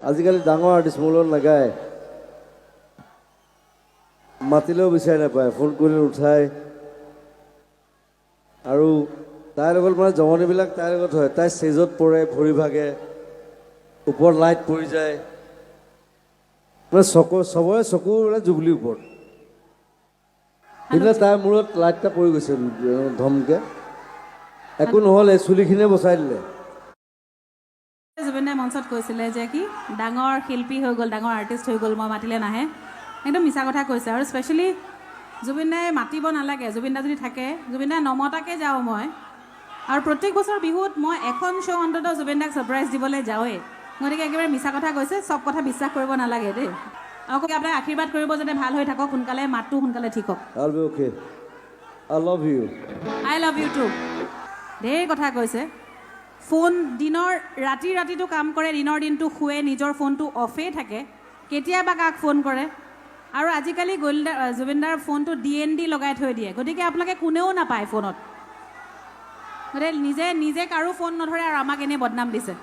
আজিকালি ডাঙৰ আৰ্টিষ্ট মোৰ লগত নাগায় মাতিলেও বিচাৰি নাপায় ফোন কৰিলে উঠায় আৰু তাইৰ লগত মানে জমনিবিলাক তাইৰ লগত হয় তাই ষ্টেজত পৰে ভৰি ভাগে ওপৰত লাইট পৰি যায় মানে চবৰে চকুৰ মানে জুবলিৰ ওপৰত সেইদিনা তাইৰ মূৰত লাইট এটা পৰি গৈছে ধমকে একো নহ'লে চুলিখিনিয়ে বচাই দিলে জুবিন দাই মঞ্চত কৈছিলে যে কি ডাঙৰ শিল্পী হৈ গ'ল ডাঙৰ আৰ্টিষ্ট হৈ গ'ল মই মাতিলে নাহে একদম মিছা কথা কৈছে আৰু স্পেচিয়েলি জুবিন দাই মাতিব নালাগে জুবিন দা যদি থাকে জুবিন দাই নমতাকে যাওঁ মই আৰু প্ৰত্যেক বছৰ বিহুত মই এখন শ্ব' অন্ততঃ জুবিন দাক ছাৰপ্ৰাইজ দিবলৈ যাওঁৱেই গতিকে একেবাৰে মিছা কথা কৈছে চব কথা বিশ্বাস কৰিব নালাগে দেই আকৌ আপোনাক আশীৰ্বাদ কৰিব যাতে ভাল হৈ থাকক সোনকালে মাতটো সোনকালে ঠিক হওক I'll be okay. I love you. I love you too. ঢেৰ কথা কৈছে ফোন দিনৰ ৰাতিটো কাম কৰে দিনৰ দিনটো শুৱে নিজৰ ফোনটো অফেই থাকে কেতিয়াবা কাক ফোন কৰে আৰু আজিকালি জুবিনদাৰ ফোনটো DND লগাই থৈ দিয়ে গতিকে আপোনালোকে কোনেও নাপায় ফোনত গতিকে নিজে কাৰো ফোন নধৰে আৰু আমাক এনেই বদনাম দিছে